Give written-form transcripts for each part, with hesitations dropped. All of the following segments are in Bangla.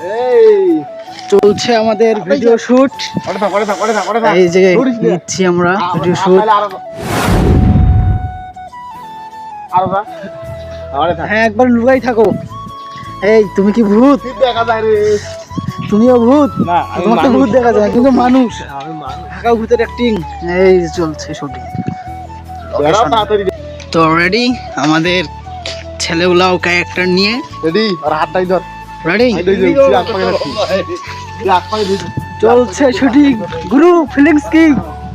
এই চলছে আমাদের ভিডিও শুট। এই যে নিচ্ছি আমরা ভিডিও শুট। হ্যাঁ, একবার লুকাই থাকো। এই তুমি কি ভূত? তুমিও ভূত? তোমার তো ভূত দেখা যায়, কিন্তু মানুষ। ঢাকা ভূতের অ্যাক্টিং। এই চলছে শুটিং। তো রেডি আমাদের ছেলেগুলাও ক্যারেক্টার নিয়ে রেডি। আর হাতটাই ধর। রেডি চলছে শুটিং। গুরু ফিলিংস কি?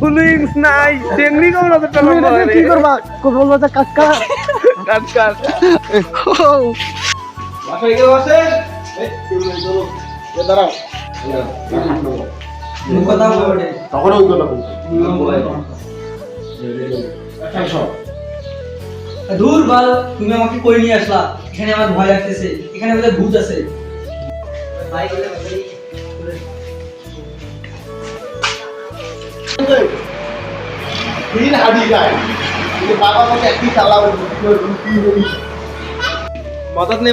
ফিলিংস নাই, টেকনিক আমরা তো কি করবা? বলবো তো কাকা কাকা বাসায় গিয়ে বসে। এই কেউ নাই, চলো এ দাঁড়াও। কথা বলবে তখন ওই কথা দূর বাল, তুমি আমাকে কই নিয়ে আসলা? এখানে আমার ভয় লাগতেছে, এখানে বোধহয় ভূত আছে।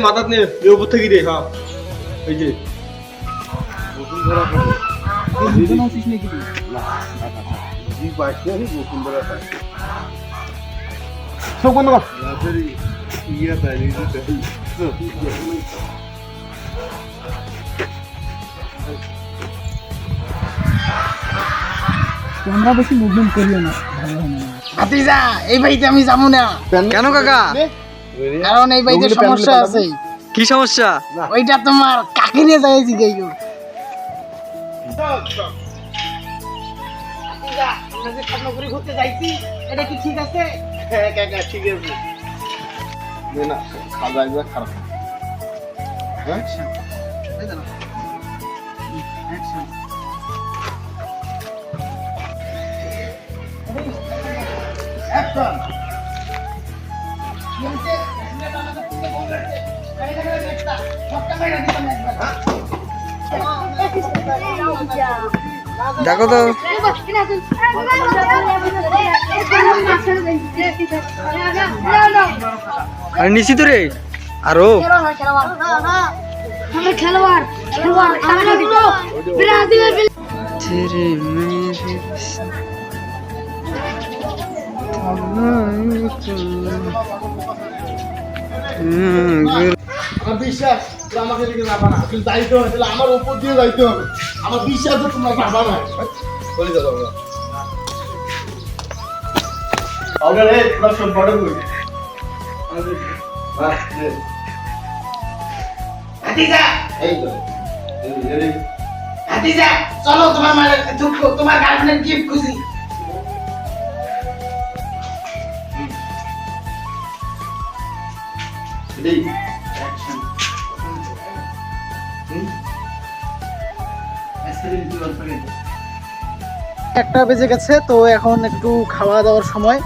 মাথাত নেই এই উপর থেকে দে। হ্যাঁ এই যে আমরা বেশি মুভমেন্ট করিও না, ভালো হয় না। ভাতিজা, এই বাড়িতে আমি যাবো না। কেন কাকা? কারণ এই বাড়িতে সমস্যা আছে। কি সমস্যা? ওইটা তোমার কাকে নিয়ে যাই জিগাইও। ভাতিজা, আমরা যে স্বপ্নপুরি ঘুরতে যাইছি, এটা কি ঠিক আছে? হ্যাঁ কাকা ঠিক আছে। না খাওয়া যাবে খারাপ। হ্যাঁ দেখো তো আর নিশ্চিত রে আরো আমার বিশ্বাস আমাকে দিকে যাবা না, কিন্তু যাইতে হবে, তাহলে আমার উপর দিয়ে যাইতে হবে। আমার বিশ্বাস যে তোমরা যাবা না। বলি দাও দাও অর্ডার হে পুরো সব বড় কই। ভাতিজা, এই তো রেডি। ভাতিজা, চলো তোমার মানে তোমার গার্লফ্রেন্ড গিফট খুশি। রেডি একটা বেজে গেছে, তো এখন একটু খাওয়া দাওয়ার সময়।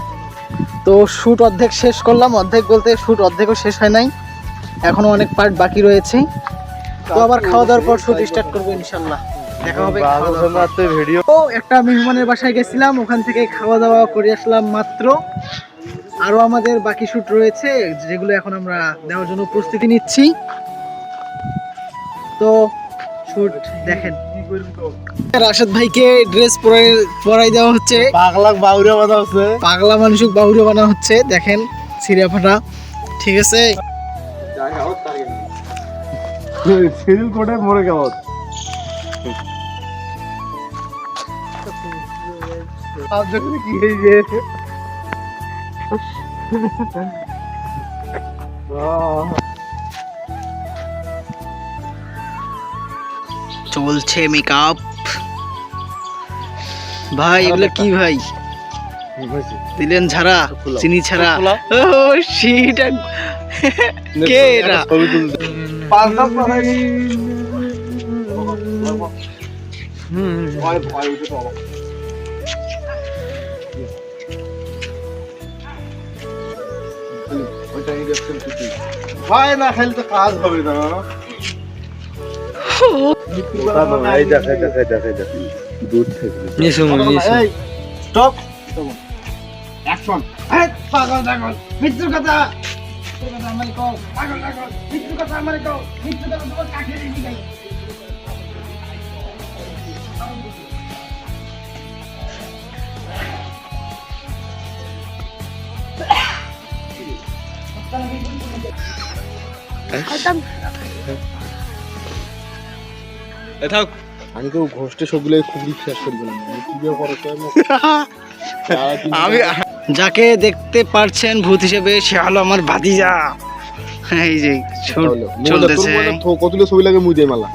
তো শুট অর্ধেক শেষ করলাম, অর্ধেক বলতে শুট অর্ধেকও শেষ হয় নাই, এখনো অনেক পার্ট বাকি রয়েছে। তো আবার খাওয়া দাওয়ার পর শুট স্টার্ট করবো ইনশাল্লাহ। দেখা হবে ভিডিও। তো একটা মেহমানের বাসায় গেছিলাম, ওখান থেকে খাওয়া দাওয়া করে আসলাম মাত্র। আরো আমাদের বাকি শুট রয়েছে, যেগুলো এখন আমরা দেওয়ার জন্য প্রস্তুতি নিচ্ছি। তো শুট দেখেন। রাশেদ ভাইকে ড্রেস পরাই দেওয়া হচ্ছে। পাগলা বাউরিয়া বানা হচ্ছে, পাগলা মানুষক বাহুরে বানা হচ্ছে। দেখেন সিরিয়া ফাটা, ঠিক আছে। সিরিল কোটে মরে গেল। আজ যখন কি হয়ে চলছে মেকআপ। ভাই এগুলো কি ভাই? দিলেন ছাড়া, চিনি ছাড়া। ও শিট, কে এটা? ভাই না খেলে তো কাজ হবে না। এই দেখাই দূর থেকে স্টপ অ্যাকশন। আরে পাগল পাগল মৃত্যুর কথা, মৃত্যুর কথা আমারে কও। পাগল পাগল মৃত্যুর কথা আমারে কও। মৃত্যুর কথা তোমার কাকে দিই গাই। থাক আমি তো ঘোষটে সবগুলো খুব বিশ্বাস করি বললাম কি যে করো আমি যাকে দেখতে পারছেন ভূত হিসেবে সে হলো আমার ভাতিজা। এই যে চলতেছে। কতগুলো ছবি লাগে মুই দেই মালা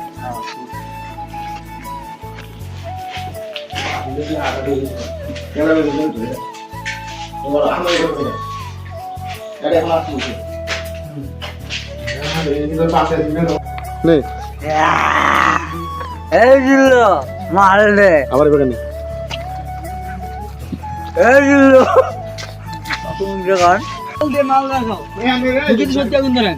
নে এই জিল্লো মাল দে, আবার এবার নে এই জিল্লো তুমি দেখান দে মাল দেখাও। ঢুকিতে সত্যি আগুন ধরেন।